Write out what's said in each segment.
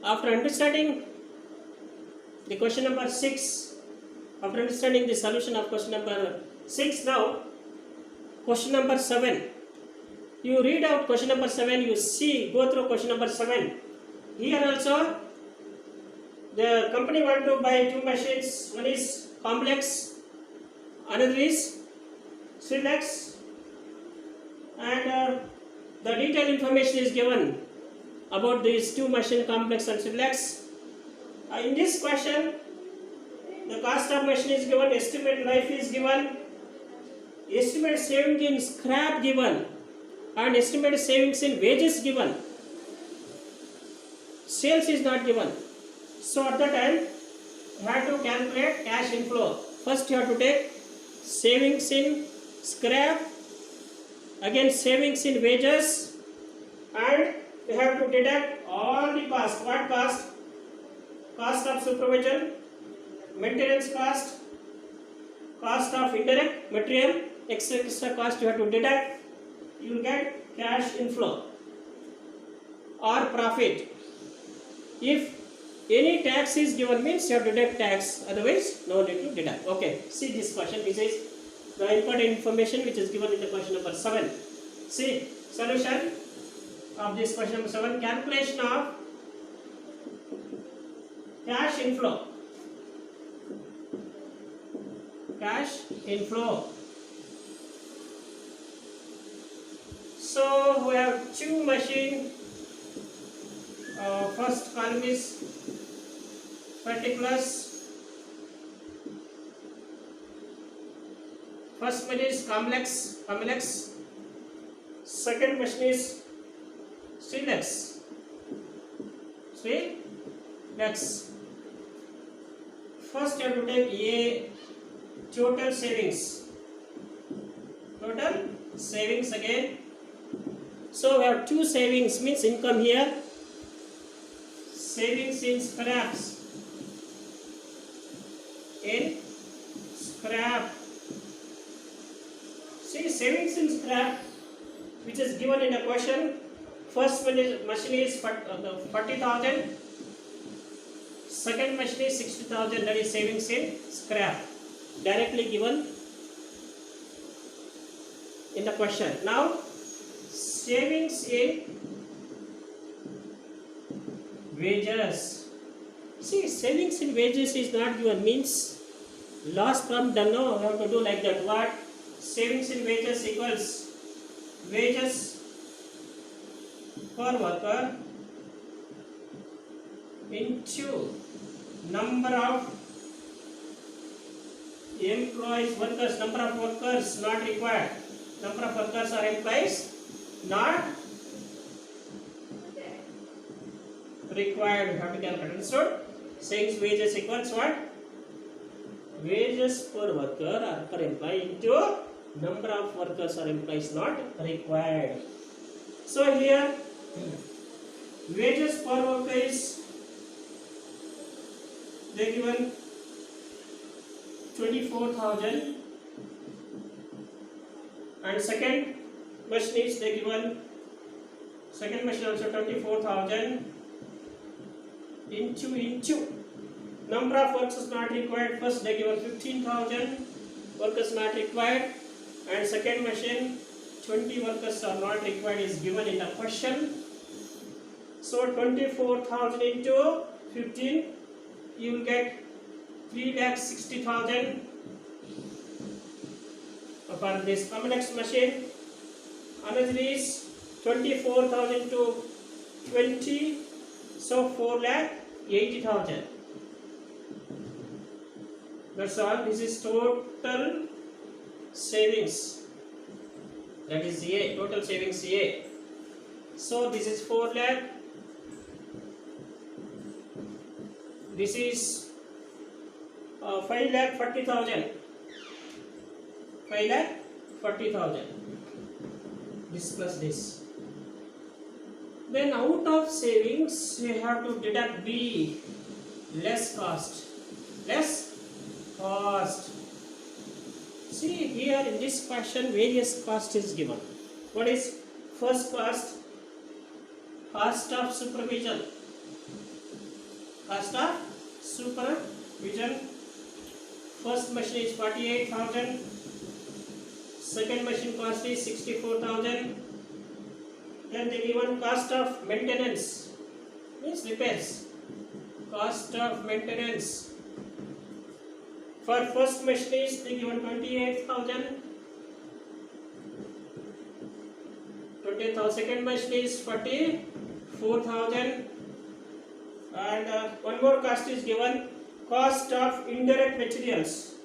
After understanding the question number 6, after understanding the solution of question number 6, now question number 7. You read out question number 7, you see, go through question number 7. Here also, the company want to buy two machines. One is complex, another is Silex, and the detailed information is given about these two machine, complex and Silex. In this question, the cost of machine is given, estimate life is given, estimate saving in scrap given, and estimate savings in wages given. Sales is not given. So at that time, you have to calculate cash inflow. First you have to take savings in scrap, again savings in wages, and you have to deduct all the cost. What cost? Cost of supervision, maintenance cost, cost of indirect material, extra cost you have to deduct. You will get cash inflow or profit. If any tax is given, means you have to deduct tax, otherwise no need to deduct. Okay, see this question. This is the important information which is given in the question number 7. See, solution of this question number 7. Calculation of cash inflow. Cash inflow. So we have two machine. First column is particulars. First one is complex. Second machine is Silex. First you have to take a total savings. Total savings again. So we have two savings, means income here. Savings in scraps. In scrap. See, savings in scrap, which is given in the question. First one is machine is 40,000. Second machine is 60,000. That is savings in scrap. Directly given in the question. Now, savings in wages. See, savings in wages is not given, means loss from done. No, we have to do like that. What? Savings in wages equals wages per worker into number of employees, workers, number of workers not required. Number of workers or employees not required. We have to calculate. Understood? Savings wages equals what? Wages per worker or per employee into number of workers or employees not required. So here, wages per worker is, they given 24,000, and second machine is they given, second machine also 24,000 into number of workers not required. First they given 15,000 workers not required, and second machine 20 workers are not required is given in the question. So 24,000 into 15, you will get 3,60,000 for this complex machine. Another is 24,000 to 20, so 4,80,000. That's all. This is total savings. That is A, total savings A. So this is 4 lakh. This is 5,40,000. 5,40,000. This plus this. Then out of savings, you have to deduct B, less cost. Less cost. See here in this question, various cost is given. What is first cost? Cost of supervision. Cost of supervision. First machine is 48,000. Second machine cost is 64,000. Then the given cost of maintenance means repairs. Cost of maintenance for first machine is the given 28,000. Second machine is 44,000. And one more cost is given, cost of indirect materials.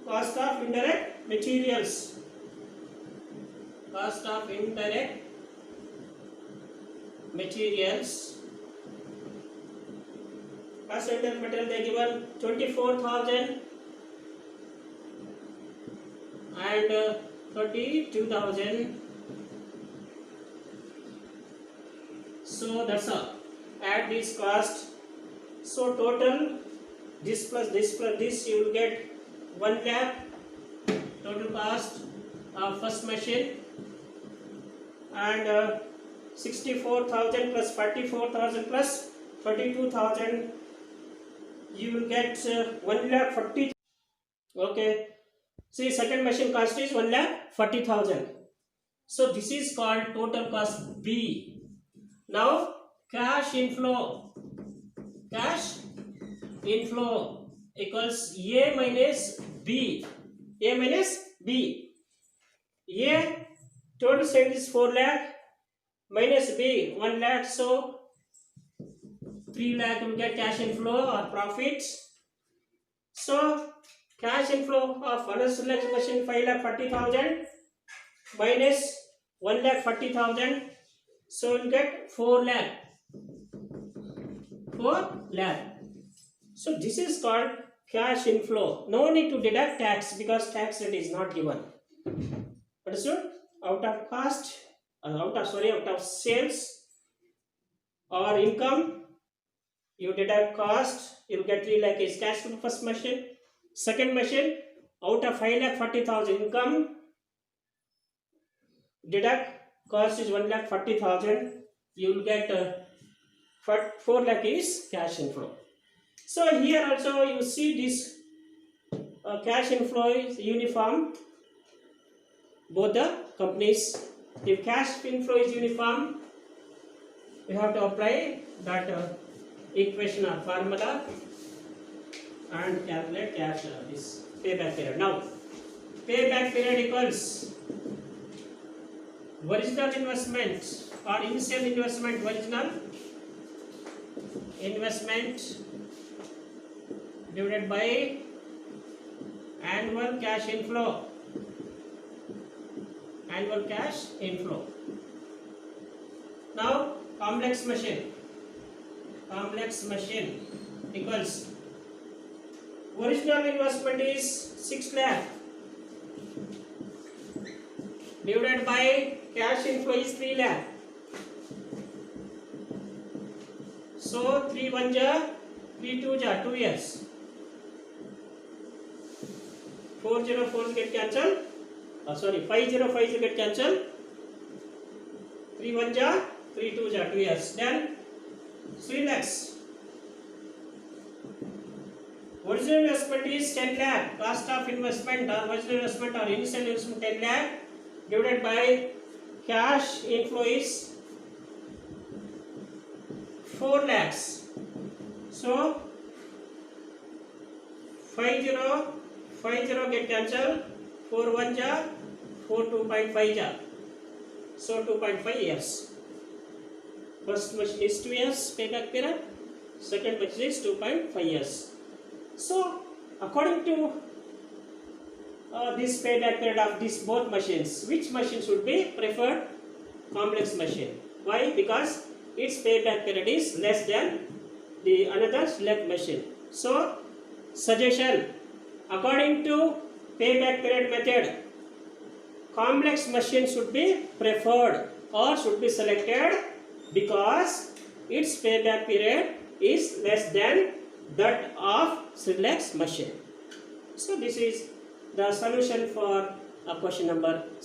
Cost of indirect materials. Cost of indirect materials. Cost of indirect material they given 24,000 and 32,000. So that's all. Add this cost. So total this plus this plus this, you will get 1 lakh total cost of first machine, and 64,000 plus 44,000 plus 32,000, you will get 1 lakh 40. Okay. See, second machine cost is 1 lakh 40,000. So this is called total cost B. Now cash inflow. Cash inflow equals A minus B. A minus B. A total sales is 4 lakh minus B 1 lakh. So 3 lakh you get cash inflow or profits. So cash inflow of unorganized machine 5,40,000 minus 1,40,000. So you get 4 lakh. 4 lakh. So this is called cash inflow. No need to deduct tax because tax rate is not given. Understood? Out of cost, out of sales or income, you deduct cost. You will get 3 lakh is cash from first machine. Second machine, out of 5,40,000 income, deduct cost is 1,40,000. You will get 4 lakh is cash inflow. So here also you see this cash inflow is uniform. Both the companies. If cash inflow is uniform, we have to apply that equation or formula and calculate cash this payback period. Now payback period equals original investment or initial investment. Original investment divided by annual cash inflow. Annual cash inflow. Now complex machine. Complex machine equals original investment is 6 lakh divided by cash inflow is 3 lakh. So 3 1 ja 3 2 ja 2 years. 404 get cancelled. 5050 get cancelled. 3 1 ja 3 2 ja 2 years. Then 3 lakhs. Original investment is 10 lakh. Cost of investment or original investment or initial investment 10 lakh divided by cash inflow is 4 lakhs. So 5050 get cancelled. 4 1 ja 4 2.5 ja. So 2.5 years. First machine is 2 years payback period. Second machine is 2.5 years. So according to this payback period of these both machines, which machine should be preferred? Complex machine. Why? Because its payback period is less than the another select machine. So suggestion, according to payback period method, complex machine should be preferred or should be selected because its payback period is less than that of select machine. So this is the solution for question number